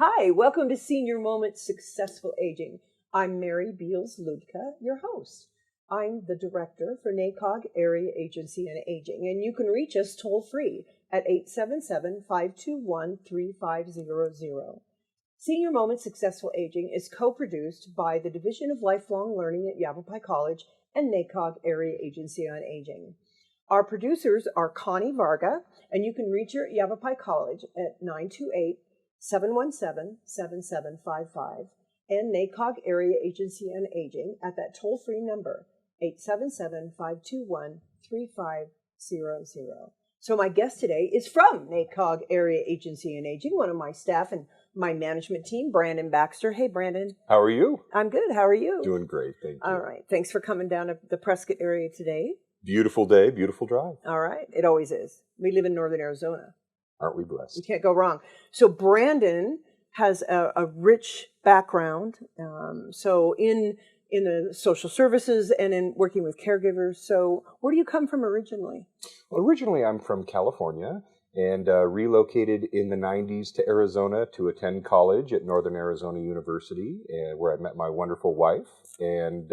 Hi, welcome to Senior Moments Successful Aging. I'm Mary Beals-Luedtka, your host. I'm the director for NACOG Area Agency on Aging, and you can reach us toll-free at 877-521-3500. Senior Moments Successful Aging is co-produced by the Division of Lifelong Learning at Yavapai College and NACOG Area Agency on Aging. Our producers are Connie Varga, and you can reach her at Yavapai College at 928-717-7755, and NACOG Area Agency on Aging at that toll-free number, 877-521-3500. So my guest today is from NACOG Area Agency on Aging, one of my staff and my management team, Brandon Baxter. Hey, Brandon. How are you? I'm good. How are you? Doing great, thank you. All right. Thanks for coming down to the Prescott area today. Beautiful day, beautiful drive. All right. It always is. We live in northern Arizona. Aren't we blessed? You can't go wrong. So Brandon has a rich background. So in the social services and in working with caregivers. So where do you come from originally? Well, originally I'm from California and relocated in the 90s to Arizona to attend college at Northern Arizona University, where I met my wonderful wife. And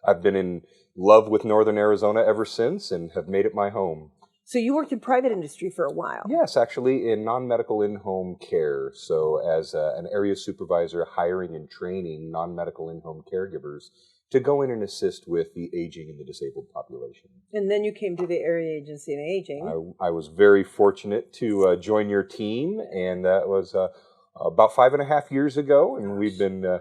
I've been in love with Northern Arizona ever since and have made it my home. So you worked in private industry for a while. Yes, actually in non-medical in-home care. So as an area supervisor, hiring and training non-medical in-home caregivers to go in and assist with the aging and the disabled population. And then you came to the Area Agency on Aging. I was very fortunate to join your team, and that was about 5.5 years ago, and we've been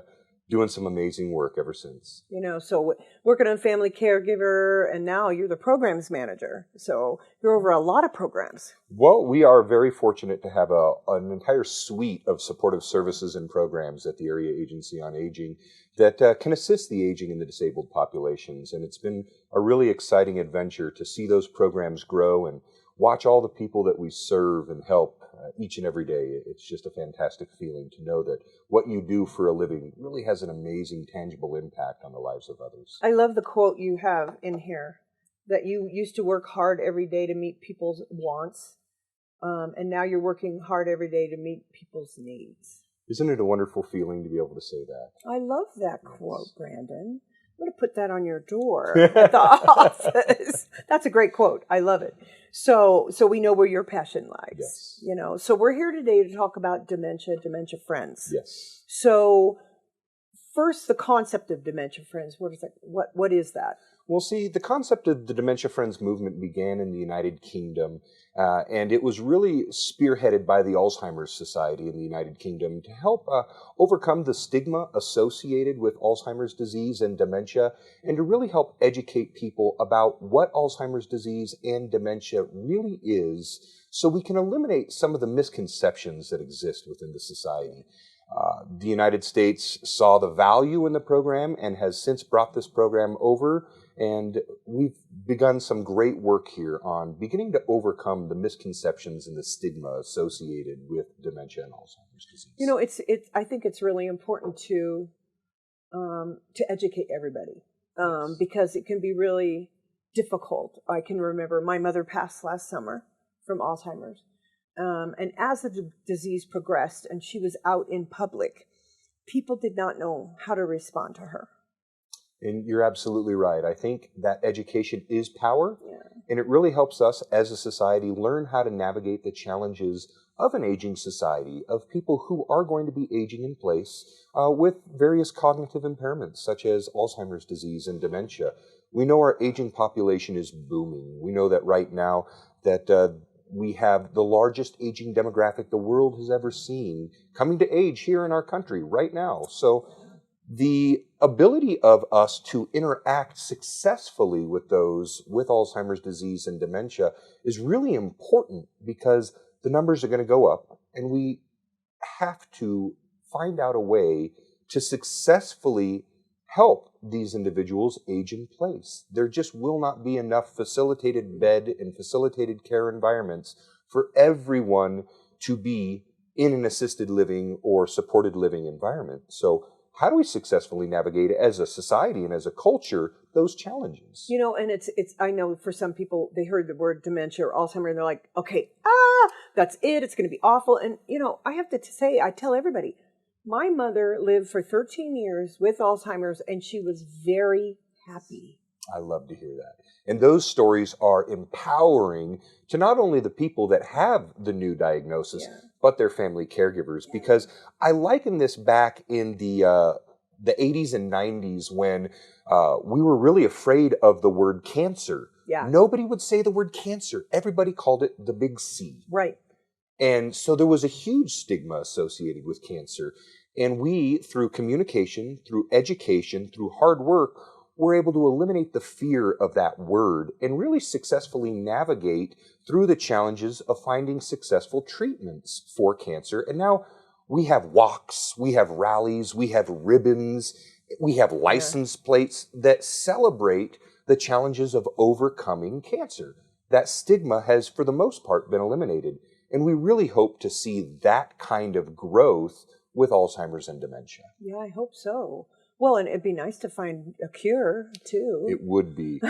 doing some amazing work ever since. You know, so working on family caregiver, and now you're the programs manager. So you're over a lot of programs. Well, we are very fortunate to have an entire suite of supportive services and programs at the Area Agency on Aging that can assist the aging and the disabled populations. And it's been a really exciting adventure to see those programs grow and watch all the people that we serve and help each and every day. It's just a fantastic feeling to know that what you do for a living really has an amazing, tangible impact on the lives of others. I love the quote you have in here, that you used to work hard every day to meet people's wants, and now you're working hard every day to meet people's needs. Isn't it a wonderful feeling to be able to say that? I love that quote, Brandon. I'm going to put that on your door at the office. That's a great quote. I love it. So we know where your passion lies. Yes. You know, so we're here today to talk about Dementia Friends. Yes. So first, the concept of Dementia Friends. What is that? Well, see, the concept of the Dementia Friends movement began in the United Kingdom, and it was really spearheaded by the Alzheimer's Society in the United Kingdom to help overcome the stigma associated with Alzheimer's disease and dementia, and to really help educate people about what Alzheimer's disease and dementia really is, so we can eliminate some of the misconceptions that exist within the society. The United States saw the value in the program and has since brought this program over, and we've begun some great work here on beginning to overcome the misconceptions and the stigma associated with dementia and Alzheimer's disease. You know, I think it's really important to educate everybody, because it can be really difficult. I can remember my mother passed last summer from Alzheimer's. And as the disease progressed and she was out in public, people did not know how to respond to her. And you're absolutely right. I think that education is power, and it really helps us as a society learn how to navigate the challenges of an aging society, of people who are going to be aging in place with various cognitive impairments, such as Alzheimer's disease and dementia. We know our aging population is booming. We know that right now that we have the largest aging demographic the world has ever seen coming to age here in our country right now. So the ability of us to interact successfully with those with Alzheimer's disease and dementia is really important, because the numbers are going to go up, and we have to find out a way to successfully help these individuals age in place. There just will not be enough facilitated bed and facilitated care environments for everyone to be in an assisted living or supported living environment. So how do we successfully navigate as a society and as a culture those challenges? You know, and it's I know for some people, they heard the word dementia or Alzheimer's and they're like, okay, that's it. It's going to be awful. And, you know, I have to say, I tell everybody, My mother lived for 13 years with Alzheimer's, and she was very happy. I love to hear that. And those stories are empowering to not only the people that have the new diagnosis, but their family caregivers. Because I liken this back in the 80s and 90s when we were really afraid of the word cancer. Yeah. Nobody would say the word cancer. Everybody called it the big C. Right. And so there was a huge stigma associated with cancer. And we, through communication, through education, through hard work, were able to eliminate the fear of that word and really successfully navigate through the challenges of finding successful treatments for cancer. And now we have walks, we have rallies, we have ribbons, we have license plates that celebrate the challenges of overcoming cancer. That stigma has, for the most part, been eliminated. And we really hope to see that kind of growth with Alzheimer's and dementia. Yeah, I hope so. Well, and it'd be nice to find a cure, too. It would be.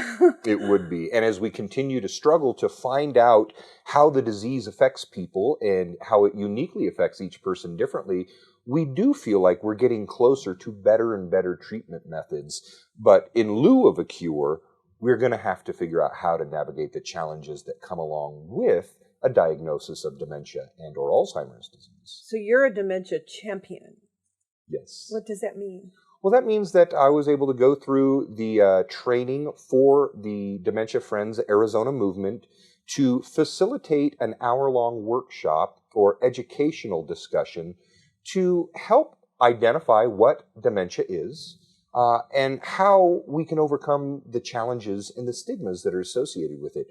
It would be. And as we continue to struggle to find out how the disease affects people and how it uniquely affects each person differently, we do feel like we're getting closer to better and better treatment methods. But in lieu of a cure, we're going to have to figure out how to navigate the challenges that come along with a diagnosis of dementia and or Alzheimer's disease. So you're a dementia champion. Yes. What does that mean? Well, that means that I was able to go through the training for the Dementia Friends Arizona movement to facilitate an hour-long workshop or educational discussion to help identify what dementia is and how we can overcome the challenges and the stigmas that are associated with it.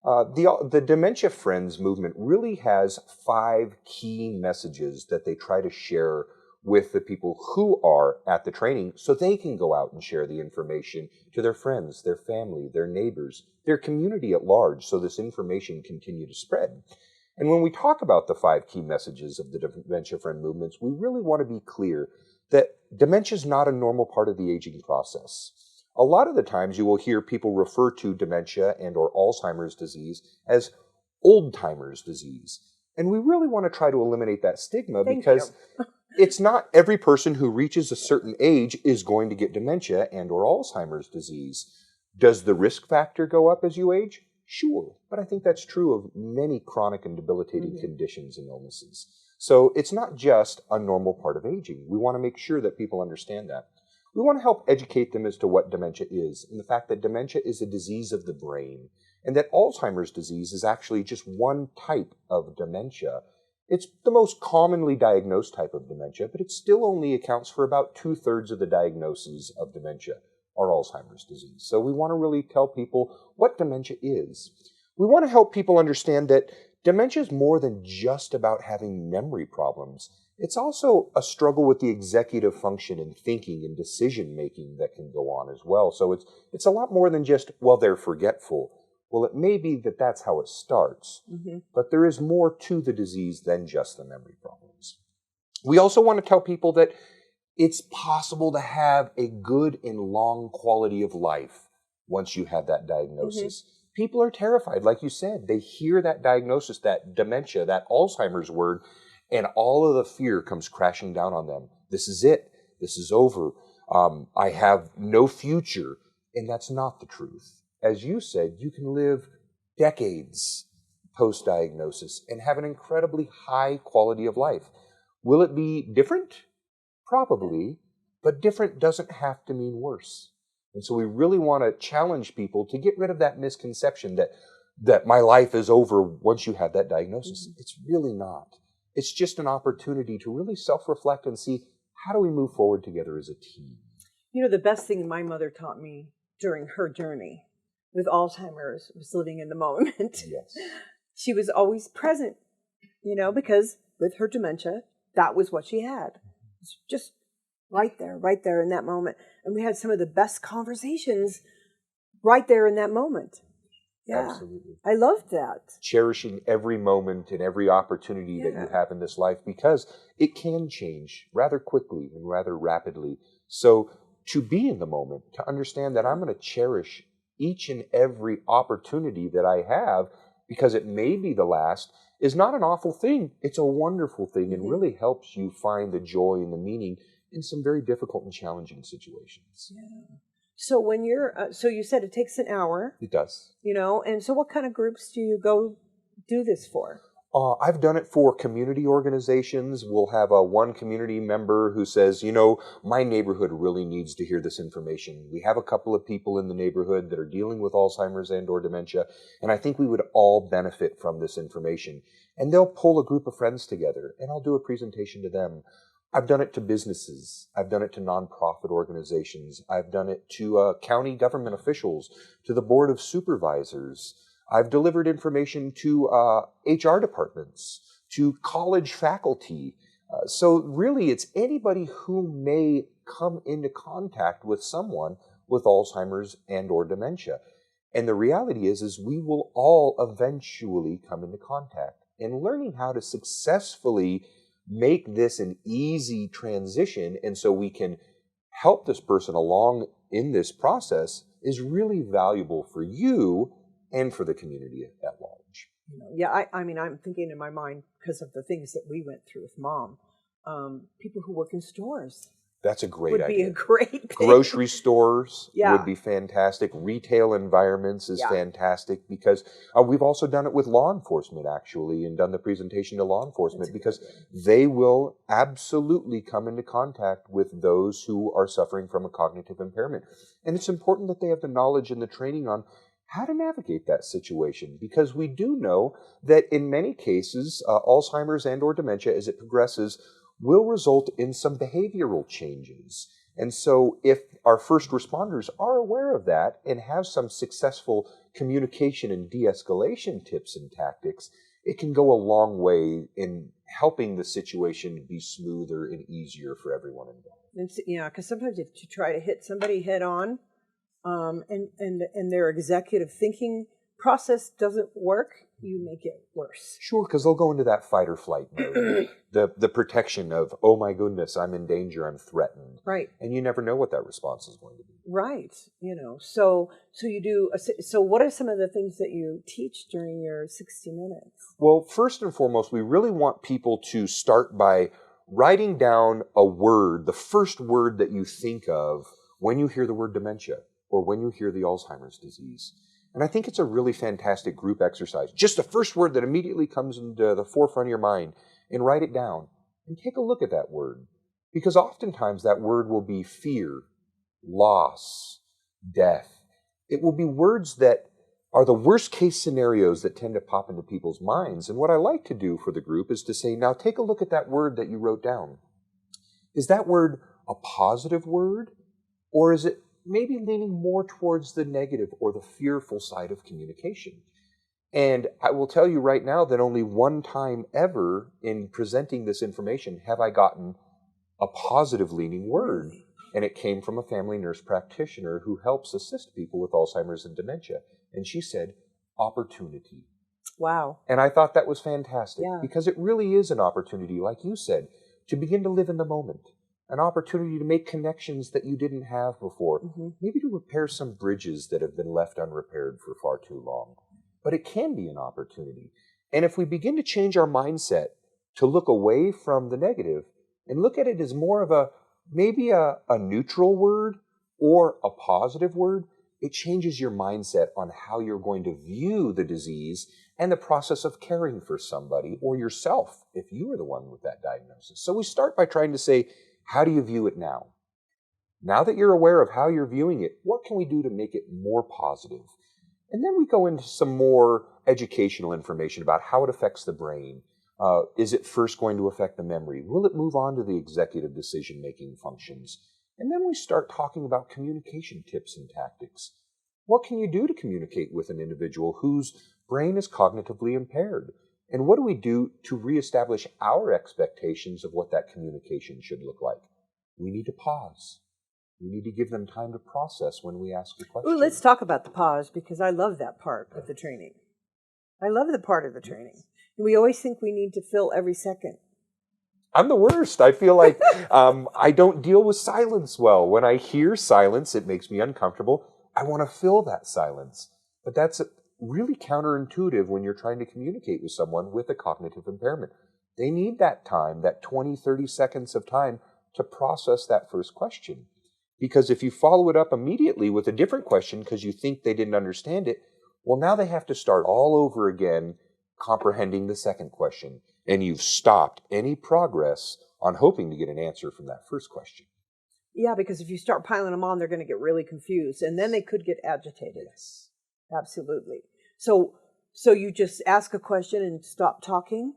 The Dementia Friends movement really has 5 key messages that they try to share with the people who are at the training so they can go out and share the information to their friends, their family, their neighbors, their community at large so this information continue to spread. And when we talk about the 5 key messages of the Dementia Friend movements, we really want to be clear that dementia is not a normal part of the aging process. A lot of the times you will hear people refer to dementia and or Alzheimer's disease as old-timers disease. And we really want to try to eliminate that stigma because it's not every person who reaches a certain age is going to get dementia and or Alzheimer's disease. Does the risk factor go up as you age? Sure, but I think that's true of many chronic and debilitating conditions and illnesses. So it's not just a normal part of aging. We want to make sure that people understand that. We want to help educate them as to what dementia is and the fact that dementia is a disease of the brain and that Alzheimer's disease is actually just one type of dementia. It's the most commonly diagnosed type of dementia, but it still only accounts for about 2/3 of the diagnoses of dementia or Alzheimer's disease. So we want to really tell people what dementia is. We want to help people understand that dementia is more than just about having memory problems. It's also a struggle with the executive function and thinking and decision-making that can go on as well. So it's a lot more than just, well, they're forgetful. Well, it may be that that's how it starts, but there is more to the disease than just the memory problems. We also want to tell people that it's possible to have a good and long quality of life once you have that diagnosis. People are terrified, like you said. They hear that diagnosis, that dementia, that Alzheimer's word, and all of the fear comes crashing down on them. This is it. This is over. I have no future. And that's not the truth. As you said, you can live decades post-diagnosis and have an incredibly high quality of life. Will it be different? Probably, but different doesn't have to mean worse. And so we really want to challenge people to get rid of that misconception that my life is over once you have that diagnosis. It's really not. It's just an opportunity to really self-reflect and see, how do we move forward together as a team? You know, the best thing my mother taught me during her journey with Alzheimer's was living in the moment. Yes. She was always present, you know, because with her dementia, that was what she had. It's just right there in that moment. And we had some of the best conversations right there in that moment. Yeah. Absolutely. I loved that. Cherishing every moment and every opportunity that you have in this life, because it can change rather quickly and rather rapidly. So to be in the moment, to understand that I'm going to cherish each and every opportunity that I have, because it may be the last, is not an awful thing. It's a wonderful thing and really helps you find the joy and the meaning in some very difficult and challenging situations. Yeah. So when you're, so you said it takes an hour. It does. You know, and so what kind of groups do you go do this for? I've done it for community organizations. We'll have one community member who says, my neighborhood really needs to hear this information. We have a couple of people in the neighborhood that are dealing with Alzheimer's and or dementia, and I think we would all benefit from this information. And they'll pull a group of friends together, and I'll do a presentation to them. I've done it to businesses. I've done it to nonprofit organizations. I've done it to county government officials, to the board of supervisors. I've delivered information to HR departments, to college faculty. So really, it's anybody who may come into contact with someone with Alzheimer's and or dementia. And the reality is we will all eventually come into contact. And learning how to successfully make this an easy transition, and so we can help this person along in this process, is really valuable for you and for the community at large. Yeah, I mean, I'm thinking in my mind, because of the things that we went through with Mom, people who work in stores. That's a great idea. Would be a great thing. Grocery stores would be fantastic. Retail environments is fantastic, because we've also done it with law enforcement, actually, and done the presentation to law enforcement, because they will absolutely come into contact with those who are suffering from a cognitive impairment. And it's important that they have the knowledge and the training on how to navigate that situation, because we do know that in many cases, Alzheimer's and or dementia, as it progresses, will result in some behavioral changes. And so if our first responders are aware of that and have some successful communication and de-escalation tips and tactics, it can go a long way in helping the situation be smoother and easier for everyone involved. Yeah, because sometimes if you try to hit somebody head on, and their executive thinking process doesn't work, you make it worse. Sure, because they'll go into that fight or flight mode. the protection of, oh my goodness, I'm in danger, I'm threatened. Right. And you never know what that response is going to be. Right. So you do, so what are some of the things that you teach during your 60 minutes? Well, first and foremost, we really want people to start by writing down a word, the first word that you think of when you hear the word dementia or when you hear the Alzheimer's disease. And I think it's a really fantastic group exercise. Just the first word that immediately comes into the forefront of your mind, and write it down and take a look at that word. Because oftentimes that word will be fear, loss, death. It will be words that are the worst case scenarios that tend to pop into people's minds. And what I like to do for the group is to say, now take a look at that word that you wrote down. Is that word a positive word? Or is it maybe leaning more towards the negative or the fearful side of communication? And I will tell you right now that only one time ever in presenting this information have I gotten a positive leaning word. And it came from a family nurse practitioner who helps assist people with Alzheimer's and dementia. And she said, opportunity. Wow. And I thought that was fantastic, because it really is an opportunity, like you said, to begin to live in the moment. An opportunity to make connections that you didn't have before. Maybe to repair some bridges that have been left unrepaired for far too long. But it can be an opportunity. And if we begin to change our mindset to look away from the negative and look at it as more of maybe a neutral word or a positive word, it changes your mindset on how you're going to view the disease and the process of caring for somebody or yourself if you are the one with that diagnosis. So we start by trying to say, how do you view it now? Now that you're aware of how you're viewing it, what can we do to make it more positive? And then we go into some more educational information about how it affects the brain. Is it first going to affect the memory? Will it move on to the executive decision-making functions? And then we start talking about communication tips and tactics. What can you do to communicate with an individual whose brain is cognitively impaired? And what do we do to reestablish our expectations of what that communication should look like? We need to pause. We need to give them time to process when we ask a question. Ooh, let's talk about the pause, because I love that part of the training. I love the part of the training. We always think we need to fill every second. I'm the worst. I feel like I don't deal with silence well. When I hear silence, it makes me uncomfortable. I want to fill that silence. But that's really counterintuitive when you're trying to communicate with someone with a cognitive impairment. They need that time, that 20, 30 seconds of time to process that first question. Because if you follow it up immediately with a different question because you think they didn't understand it, well, now they have to start all over again comprehending the second question. And you've stopped any progress on hoping to get an answer from that first question. Yeah, because if you start piling them on, they're going to get really confused, and then they could get agitated. Yes. Absolutely. So you just ask a question and stop talking?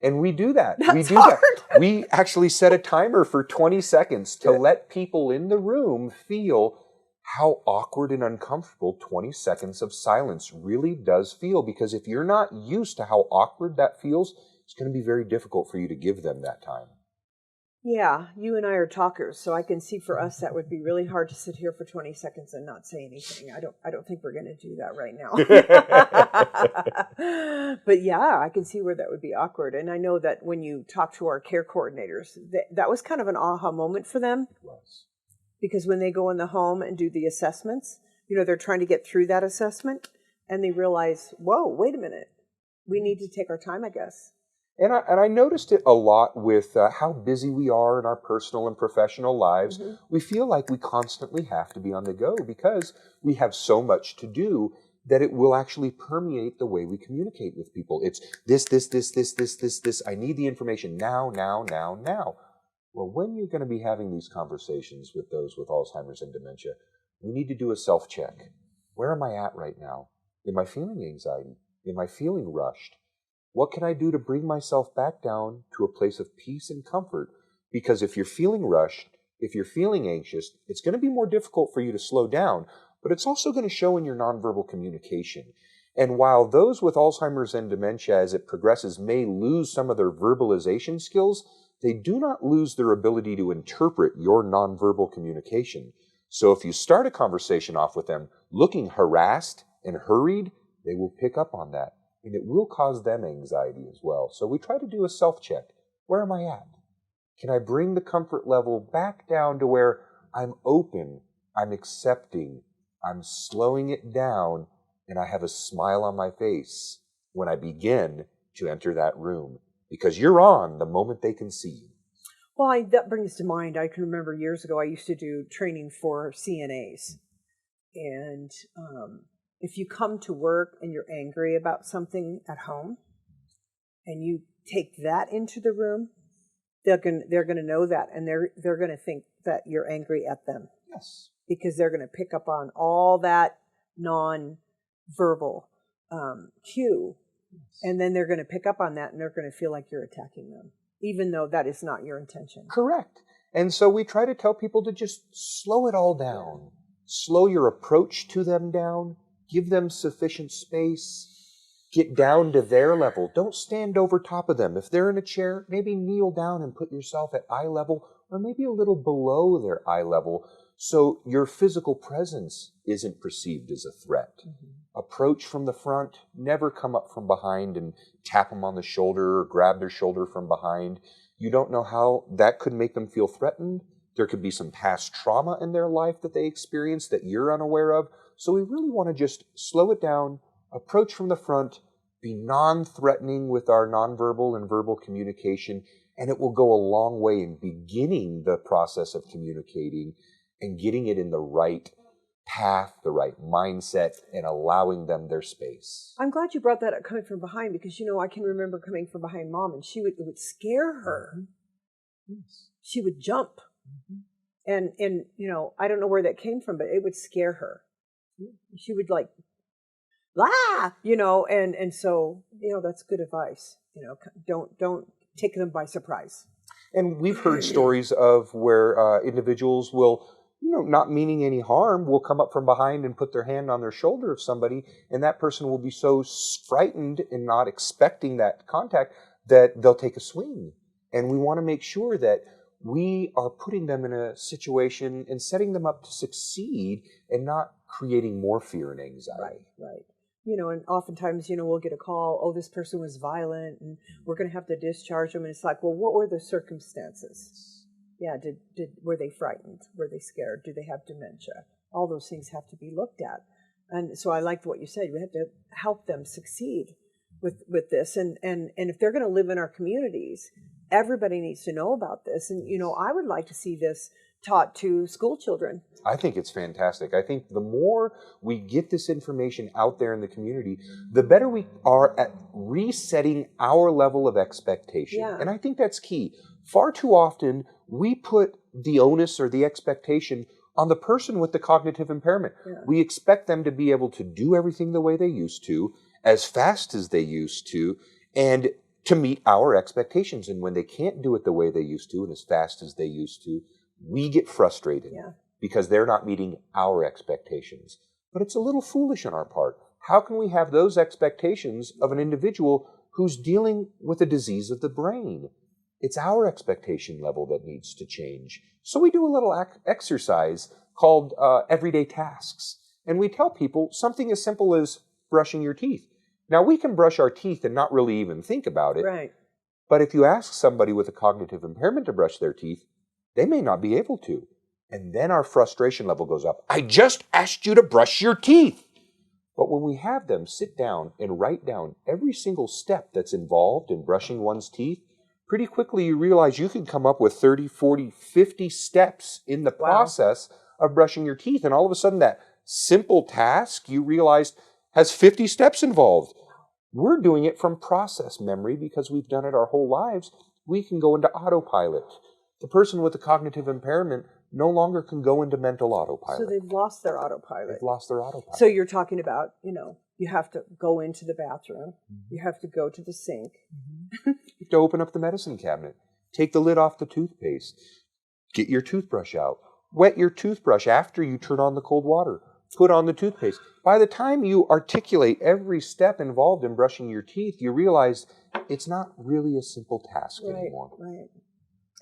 And we do that. That's hard. We actually set a timer for 20 seconds to let people in the room feel how awkward and uncomfortable 20 seconds of silence really does feel. Because if you're not used to how awkward that feels, it's going to be very difficult for you to give them that time. Yeah, you and I are talkers, so I can see for us that would be really hard to sit here for 20 seconds and not say anything. I don't think we're going to do that right now. But yeah, I can see where that would be awkward. And I know that when you talk to our care coordinators, that was kind of an aha moment for them. It was. Because when they go in the home and do the assessments, they're trying to get through that assessment, and they realize, whoa, wait a minute, we need to take our time, I guess. And I noticed it a lot with how busy we are in our personal and professional lives. Mm-hmm. We feel like we constantly have to be on the go because we have so much to do that it will actually permeate the way we communicate with people. It's this. I need the information now. Well, when you're going to be having these conversations with those with Alzheimer's and dementia, we need to do a self-check. Where am I at right now? Am I feeling anxiety? Am I feeling rushed? What can I do to bring myself back down to a place of peace and comfort? Because if you're feeling rushed, if you're feeling anxious, it's going to be more difficult for you to slow down, but it's also going to show in your nonverbal communication. And while those with Alzheimer's and dementia, as it progresses, may lose some of their verbalization skills, they do not lose their ability to interpret your nonverbal communication. So if you start a conversation off with them looking harassed and hurried, they will pick up on that. And it will cause them anxiety as well. So we try to do a self-check. Where am I at? Can I bring the comfort level back down to where I'm open, I'm accepting, I'm slowing it down, and I have a smile on my face when I begin to enter that room? Because you're on the moment they can see you. Well, that brings to mind, I can remember years ago, I used to do training for CNAs. And if you come to work and you're angry about something at home and you take that into the room, they're going to know that, and they're going to think that you're angry at them. Yes. Because they're going to pick up on all that non-verbal cue, yes. And then they're going to pick up on that, and they're going to feel like you're attacking them, even though that is not your intention. Correct. And so we try to tell people to just slow it all down. Slow your approach to them down. Give them sufficient space. Get down to their level. Don't stand over top of them. If they're in a chair, maybe kneel down and put yourself at eye level, or maybe a little below their eye level, so your physical presence isn't perceived as a threat. Mm-hmm. Approach from the front. Never come up from behind and tap them on the shoulder or grab their shoulder from behind. You don't know how that could make them feel threatened. There could be some past trauma in their life that they experienced that you're unaware of. So we really want to just slow it down, approach from the front, be non-threatening with our nonverbal and verbal communication, and it will go a long way in beginning the process of communicating and getting it in the right path, the right mindset, and allowing them their space. I'm glad you brought that up, coming from behind, because, I can remember coming from behind Mom, and it would scare her. Yes. She would jump. Mm-hmm. And I don't know where that came from, but it would scare her. She would and so, that's good advice. Don't take them by surprise. And we've heard stories of where individuals will, not meaning any harm, will come up from behind and put their hand on their shoulder of somebody, and that person will be so frightened and not expecting that contact that they'll take a swing. And we want to make sure that we are putting them in a situation and setting them up to succeed and not creating more fear and anxiety. Right. And oftentimes, we'll get a call, oh, this person was violent and we're going to have to discharge them. And it's like, well, what were the circumstances? Yeah, were they frightened? Were they scared? Do they have dementia? All those things have to be looked at. And so I liked what you said. We have to help them succeed with this. And if they're going to live in our communities, everybody needs to know about this. And, I would like to see this taught to school children. I think it's fantastic. I think the more we get this information out there in the community, the better we are at resetting our level of expectation. Yeah. And I think that's key. Far too often, we put the onus or the expectation on the person with the cognitive impairment. Yeah. We expect them to be able to do everything the way they used to, as fast as they used to, and to meet our expectations. And when they can't do it the way they used to and as fast as they used to, we get frustrated because they're not meeting our expectations. But it's a little foolish on our part. How can we have those expectations of an individual who's dealing with a disease of the brain? It's our expectation level that needs to change. So we do a little exercise called everyday tasks. And we tell people something as simple as brushing your teeth. Now, we can brush our teeth and not really even think about it. Right. But if you ask somebody with a cognitive impairment to brush their teeth, they may not be able to. And then our frustration level goes up. I just asked you to brush your teeth. But when we have them sit down and write down every single step that's involved in brushing one's teeth, pretty quickly you realize you can come up with 30, 40, 50 steps in the process of brushing your teeth. And all of a sudden that simple task you realized has 50 steps involved. We're doing it from process memory because we've done it our whole lives. We can go into autopilot. The person with the cognitive impairment no longer can go into mental autopilot. So they've lost their autopilot. They've lost their autopilot. So you're talking about, you have to go into the bathroom. You have to go to the sink. You have to open up the medicine cabinet. Take the lid off the toothpaste. Get your toothbrush out. Wet your toothbrush after you turn on the cold water. Put on the toothpaste. By the time you articulate every step involved in brushing your teeth, you realize it's not really a simple task anymore. Right.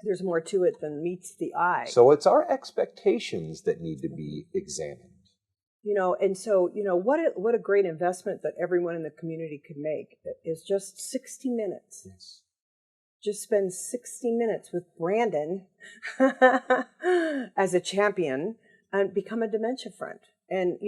There's more to it than meets the eye. So it's our expectations that need to be examined. And so, what a great investment that everyone in the community could make is just 60 minutes. Yes. Just spend 60 minutes with Brandon as a champion and become a dementia friend. And,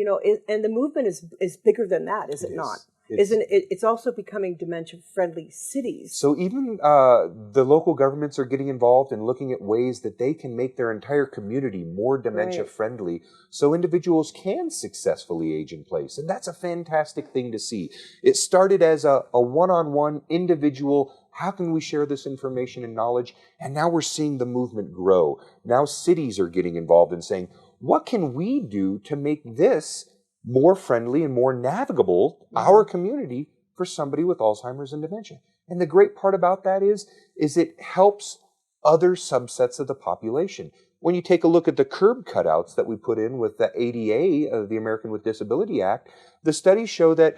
and the movement is bigger than that, is it not? It's also becoming dementia-friendly cities. So even the local governments are getting involved and looking at ways that they can make their entire community more dementia-friendly so individuals can successfully age in place. And that's a fantastic thing to see. It started as a one-on-one individual, how can we share this information and knowledge? And now we're seeing the movement grow. Now cities are getting involved and saying, what can we do to make this more friendly and more navigable, our community, for somebody with Alzheimer's and dementia? And the great part about that is it helps other subsets of the population. When you take a look at the curb cutouts that we put in with the ADA, the American with Disability Act, the studies show that,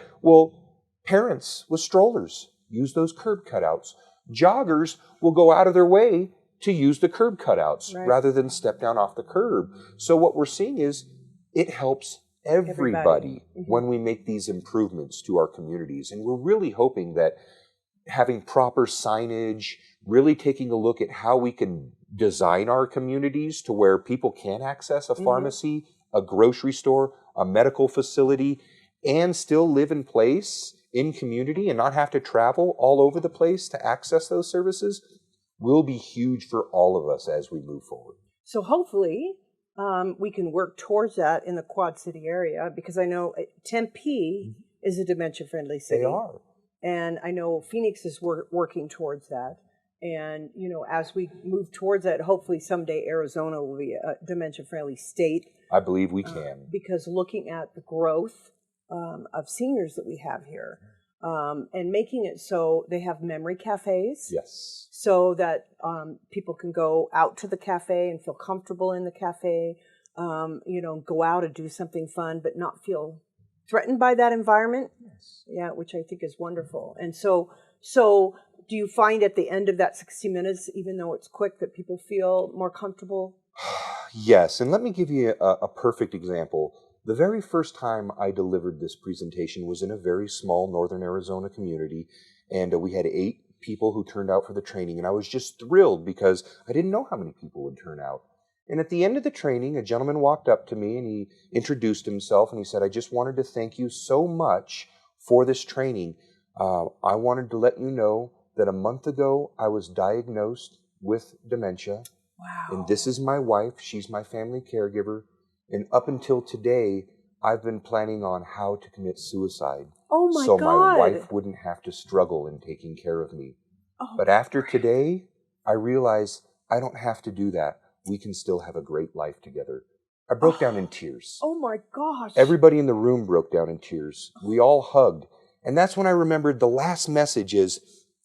parents with strollers use those curb cutouts. Joggers will go out of their way to use the curb cutouts rather than step down off the curb. So what we're seeing is it helps everybody when we make these improvements to our communities. And we're really hoping that having proper signage, really taking a look at how we can design our communities to where people can access a pharmacy, a grocery store, a medical facility, and still live in place in community and not have to travel all over the place to access those services will be huge for all of us as we move forward. So hopefully we can work towards that in the Quad City area, because I know Tempe is a dementia-friendly city. They are. And I know Phoenix is working towards that. And, as we move towards that, hopefully someday Arizona will be a dementia-friendly state. I believe we can. Because looking at the growth of seniors that we have here, and making it so they have memory cafes. Yes. So that people can go out to the cafe and feel comfortable in the cafe, go out and do something fun, but not feel threatened by that environment. Yes. Yeah, which I think is wonderful. And so do you find at the end of that 60 minutes, even though it's quick, that people feel more comfortable? Yes, and let me give you a perfect example. The very first time I delivered this presentation was in a very small northern Arizona community, and we had 8 people who turned out for the training, and I was just thrilled because I didn't know how many people would turn out. And at the end of the training, a gentleman walked up to me and he introduced himself and he said, I just wanted to thank you so much for this training. I wanted to let you know that a month ago I was diagnosed with dementia. Wow. And this is my wife. She's my family caregiver. And up until today, I've been planning on how to commit suicide. Oh my so God. my wife wouldn't have to struggle in taking care of me. Oh, but after today, I realize I don't have to do that. We can still have a great life together. I broke down in tears. Oh my gosh. Everybody in the room broke down in tears. We all hugged. And that's when I remembered the last message is,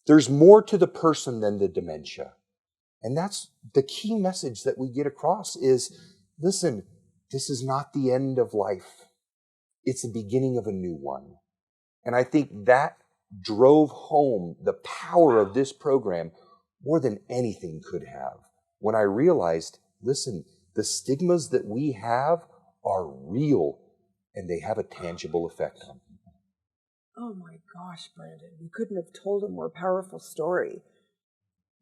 there's more to the person than the dementia. And that's the key message that we get across is, listen, this is not the end of life. It's the beginning of a new one. And I think that drove home the power of this program more than anything could have. When I realized, listen, the stigmas that we have are real and they have a tangible effect on people. Oh my gosh, Brandon, you couldn't have told a more powerful story.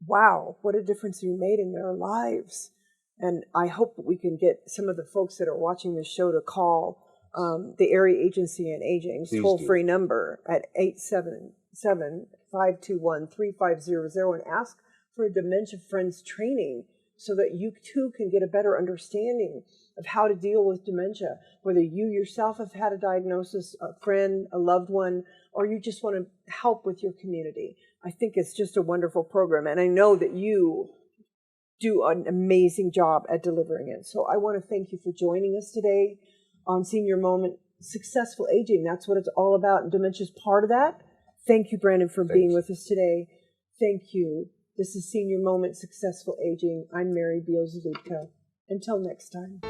Wow, what a difference you made in their lives. And I hope that we can get some of the folks that are watching this show to call the Area Agency on Aging's toll-free number at 877-521-3500 and ask for a Dementia Friends training so that you too can get a better understanding of how to deal with dementia, whether you yourself have had a diagnosis, a friend, a loved one, or you just want to help with your community. I think it's just a wonderful program, and I know that you do an amazing job at delivering it. So I want to thank you for joining us today on Senior Moment Successful Aging. That's what it's all about, and dementia is part of that. Thank you, Brandon, for being with us today. Thank you. This is Senior Moment Successful Aging. I'm Mary Beals-Luedtka. Until next time.